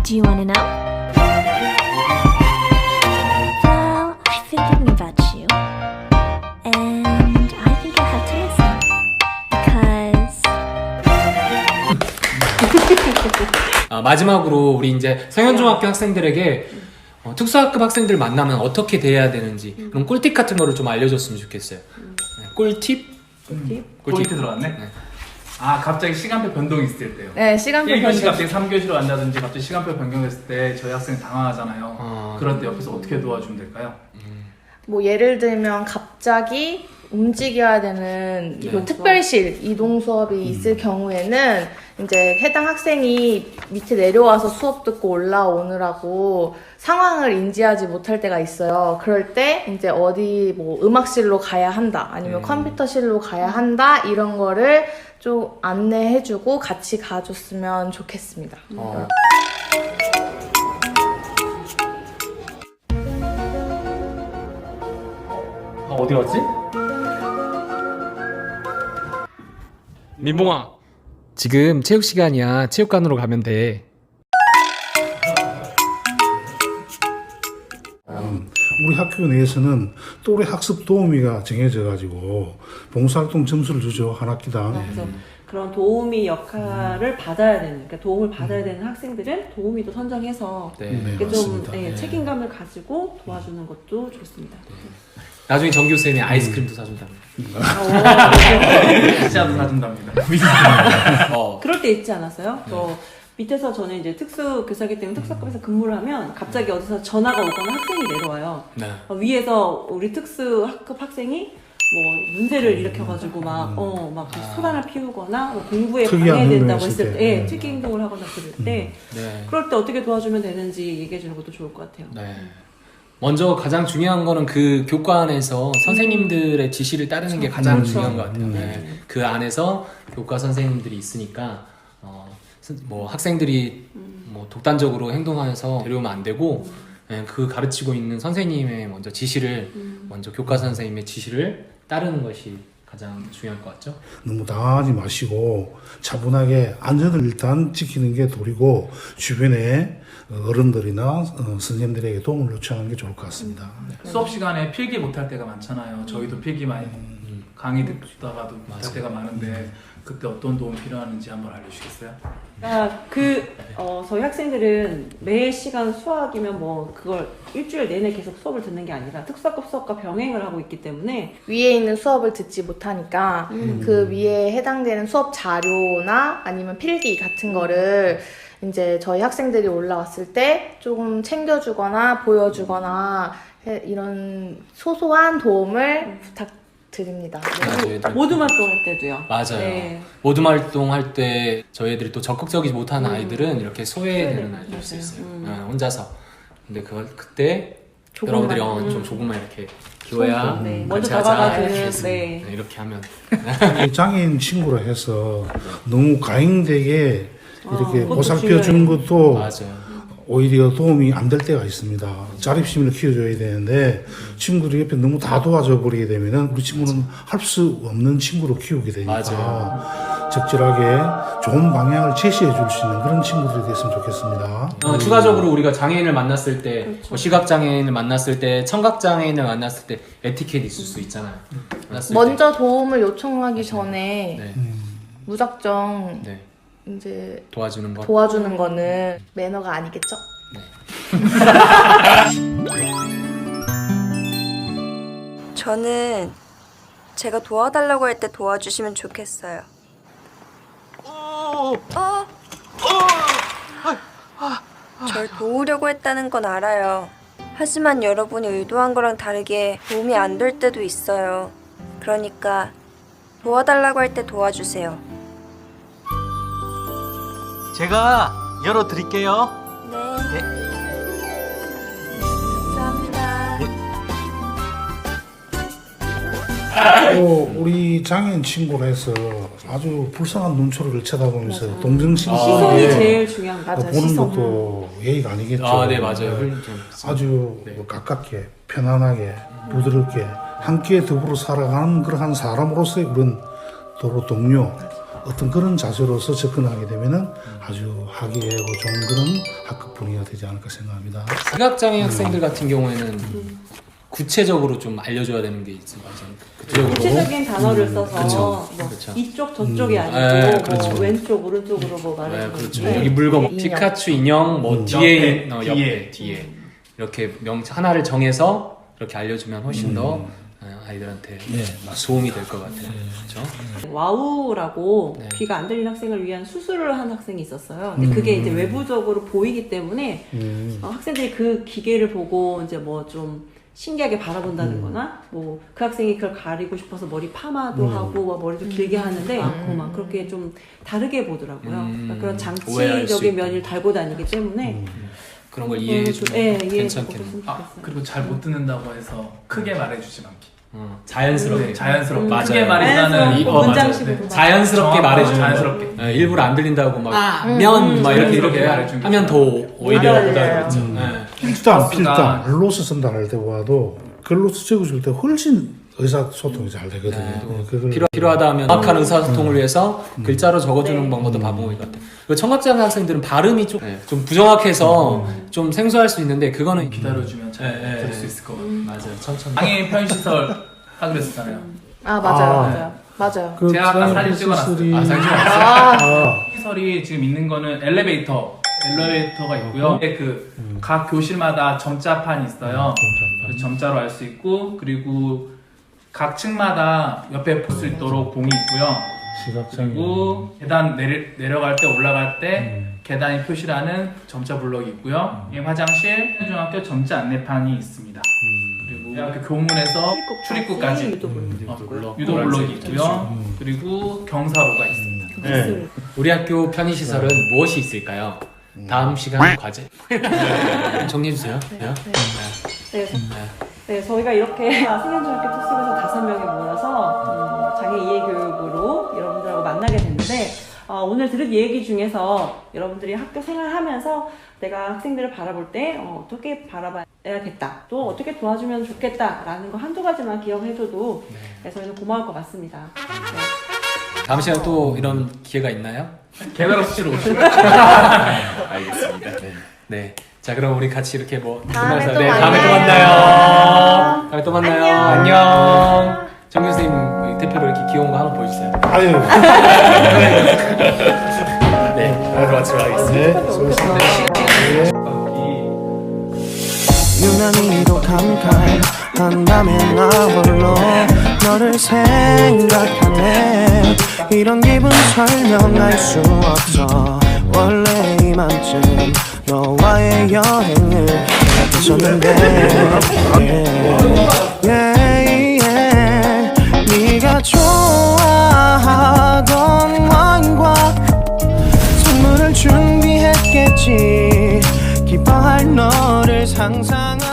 Do you want to know? Well, I've been thinking about you, and I think I have to listen because. 마지막으로 우리 이제 성현중학교 학생들에게 특수학급 학생들 만나면 어떻게 대해야 되는지 그런 꿀팁 같은 거를 좀 알려줬으면 좋겠어요. 네, 꿀팁? 포인트 들어왔네? 네. 아, 갑자기 시간표 변동이 있을 때요. 네, 시간표 1교시 변경. 갑자기 3교시로 간다든지 갑자기 시간표 변경했을 때 저희 학생이 당황하잖아요. 그럴 때 옆에서 어떻게 도와주면 될까요? 뭐 예를 들면 갑자기 움직여야 되는 네. 특별실 이동 수업이 있을 경우에는 이제 해당 학생이 밑에 내려와서 수업 듣고 올라오느라고 상황을 인지하지 못할 때가 있어요. 그럴 때 이제 어디 뭐 음악실로 가야 한다, 아니면 컴퓨터실로 가야 한다, 이런 거를 좀 안내해주고 같이 가줬으면 좋겠습니다. 어디 갔지? 민봉아, 지금 체육 시간이야. 체육관으로 가면 돼. 우리 학교 내에서는 또래 학습 도우미가 정해져 가지고 봉사활동 점수를 주죠, 한 학기당. 그래서 그런 도우미 역할을 받아야 되는, 그러니까 도움을 받아야 되는 학생들은 도우미도 선정해서 네. 네, 이렇게 좀 맞습니다. 네, 네. 책임감을 가지고 도와주는 것도 좋습니다. 나중에 정교쌤이 아이스크림도 사준다고. 시자도 사준답니다. 그럴 때 있지 않았어요? 저 밑에서 저는 이제 특수 교사기 때문에 특수학급에서 근무를 하면 갑자기 어디서 전화가 오거나 학생이 내려와요. 네. 위에서 우리 특수학급 학생이 뭐 문제를 일으켜가지고 막 소란을 피우거나 뭐 공부에 특이한 방해된다고 행동을 했을 했을 때, 때. 특이 행동을 하거나 그럴 때, 네. 그럴 때 어떻게 도와주면 되는지 얘기해 주는 것도 좋을 것 같아요. 네. 먼저 가장 중요한 거는 그 교과안에서 선생님들의 지시를 따르는 게 가장 중요한 것 같아요. 네. 그 안에서 교과 선생님들이 있으니까 뭐 학생들이 뭐 독단적으로 행동해서 데려오면 안 되고 그 가르치고 있는 선생님의 먼저 지시를 먼저 교과 선생님의 지시를 따르는 것이 가장 중요할 것 같죠? 너무 당하지 마시고 차분하게 안전을 일단 지키는 게 도리고 주변에 어른들이나 선생님들에게 도움을 요청하는 게 좋을 것 같습니다. 수업 시간에 필기 못할 때가 많잖아요. 저희도 필기 많이 강의 듣다가도 못할 때가 많은데 그때 어떤 도움 필요한지 한번 알려주시겠어요? 그러니까 저희 학생들은 매 시간 수학이면 뭐 그걸 일주일 내내 계속 수업을 듣는 게 아니라 특수학급 수업과 병행을 하고 있기 때문에 위에 있는 수업을 듣지 못하니까 그 위에 해당되는 수업 자료나 아니면 필기 같은 거를 이제 저희 학생들이 올라왔을 때 조금 챙겨주거나 보여주거나 이런 소소한 도움을 부탁드립니다. 맞아요. 모두 활동할 때도요. 맞아요. 네. 모둠 활동할 때 저희 애들이 또 적극적이지 못하는 아이들은 이렇게 소외되는 아이들이 있을 수 있어요. 혼자서. 근데 그때 조금만, 여러분들이 좀 조금만 이렇게 기호야 네. 같이 먼저 하자. 다가가주는, 이렇게 해서 네. 이렇게 하면 장애인 친구라 해서 너무 과잉되게 이렇게 그것도 보살펴 주는 것도 맞아요. 오히려 도움이 안 될 때가 있습니다. 자립심을 키워줘야 되는데 친구들이 옆에 너무 다 도와줘 버리게 되면은 우리 친구는 할 수 없는 친구로 키우게 되니까 맞아요. 적절하게 좋은 방향을 제시해 줄 수 있는 그런 친구들이 됐으면 좋겠습니다. 추가적으로 우리가 장애인을 만났을 때, 뭐 시각장애인을 만났을 때, 청각장애인을 만났을 때 에티켓 있을 수 있잖아요. 만났을 먼저 도움을 요청하기 전에 때. 네. 무작정 네. 이제 도와주는 거. 도와주는 거는 매너가 아니겠죠? 저는 제가 도와달라고 할 때 도와주시면 좋겠어요. 절 도우려고 했다는 건 알아요. 하지만 여러분이 의도한 거랑 다르게 도움이 안 될 때도 있어요. 그러니까 도와달라고 할 때 도와주세요. 제가 열어드릴게요. 네. 감사합니다. 또 우리 장애인 친구라 해서 아주 불쌍한 눈초리를 쳐다보면서 시선이 동정심있게 제일 중요한 거 맞아, 보는 시선. 것도 예의가 아니겠죠. 아, 네, 맞아요. 아주 네. 가깝게 편안하게 부드럽게 함께 더불어 살아가는 그러한 사람으로서의 그런 도로 동료 어떤 그런 자세로서 접근하게 되면은 아주 하기애애하고 좋은 그런 학급 분위기가 되지 않을까 생각합니다. 시각장애 학생들 같은 경우에는 구체적으로 좀 알려줘야 되는 게 있어요. 구체적으로 구체적인 단어를 써서 그쵸. 뭐 그쵸. 이쪽 저쪽이 아니고 네, 뭐 그렇죠. 왼쪽 오른쪽으로 뭐 네, 말해주는 그렇죠. 네. 여기 물건 뭐 인형. 피카츄 인형 뭐 뒤에 옆에 이렇게 하나를 정해서 이렇게 알려주면 훨씬 더 아이들한테 네, 도움이 될 것 같아요. 그렇죠? 와우라고 네. 귀가 안 들리는 학생을 위한 수술을 한 학생이 있었어요. 근데 그게 이제 외부적으로 보이기 때문에 학생들이 그 기계를 보고 이제 뭐 좀 신기하게 바라본다는 거나 뭐 그 학생이 그걸 가리고 싶어서 머리 파마도 하고 막 머리도 길게 하는데 막 그렇게 좀 다르게 보더라고요. 그러니까 그런 오해할 수 장치적인 있다. 면을 달고 다니기 때문에 그런 걸 이해해주면 이해해주고 괜찮겠네요. 그랬으면 아, 좋겠어요. 그리고 잘 못 듣는다고 해서 크게 말해주지 않기. 자연스럽게 네, 자연스럽게 맞아요. 크게 말해주는 이- 어, 문장식으로 맞아요. 자연스럽게 말해주는 자연스럽게. 거. 네, 일부러 안 들린다고 막 면 막 이렇게 자연스럽게 이렇게 말해주는 하면 더 오히려 맞아요. 그렇죠. 필당 버스가- 글로스 쓴다 할 때와도 글로스 적어줄 때 훨씬 의사소통이 잘 되거든요. 네, 그걸 필요하다 하면 정확한 의사소통을 위해서 글자로 적어주는 방법도 방법인 것 같아요. 그리고 청각장애 학생들은 발음이 좀 부정확해서 좀 생소할 수 있는데 그거는 기다려주면 잘 네, 들을 네. 수 있을 것 같아요. 맞아요. 천천히. 장애인 편의시설 하기로 했었잖아요. 아 맞아요, 아. 맞아요, 맞아요. 그 제가 아까 사진 시설이- 찍어놨어요. 아, 사진 찍어놨어요. 시설이 지금 있는 거는 엘리베이터가 있고요. 각 교실마다 점자판이 있어요. 그래서 점자로 알 수 있고, 그리고 각 층마다 옆에 볼 수 있도록 봉이 있고요. 시각장애 그리고 계단 내려갈 때 올라갈 때 계단이 표시라는 점자 블럭이 있고요. 이 화장실, 중학교 점자 안내판이 있습니다. 그리고 대학교 교문에서 출입구까지 유도 블럭이 있고요. 그리고 경사로가 있습니다. 네. 우리 학교 편의시설은 무엇이 있을까요? 다음 시간 과제 정리해 주세요. 네, 저희가 이렇게 승현중학교 특수에서 5명이 모여서 장애 이해 교육으로 여러분들하고 만나게 됐는데 오늘 들은 얘기 중에서 여러분들이 학교 생활하면서 내가 학생들을 바라볼 때 어떻게 바라봐야겠다, 또 어떻게 도와주면 좋겠다라는 거 한두 가지만 기억해줘도 저희는 고마울 것 같습니다. 네. 다음 시간 또 이런 기회가 있나요? 개별 없이로 오시고. 알겠습니다. 네. 자, 그럼 우리 같이 이렇게 뭐 다음에 또 다음에 또 만나요. 만나요. 다음에 또 만나요. 안녕. 정 교수님 대표로 이렇게 귀여운 거 하나 보여주세요. 아유. 네, 오늘 마치도록 하겠습니다. 네, 수고하셨습니다. 유난히도 캄캄한 밤에 나 홀로 너를 생각하네. 이런 기분 설명할 수 없어. 원래 이맘쯤 너와의 여행을 계획했었는데 네가 좋아하던 와인과 선물을 준비했겠지. 기뻐할 너를 상상하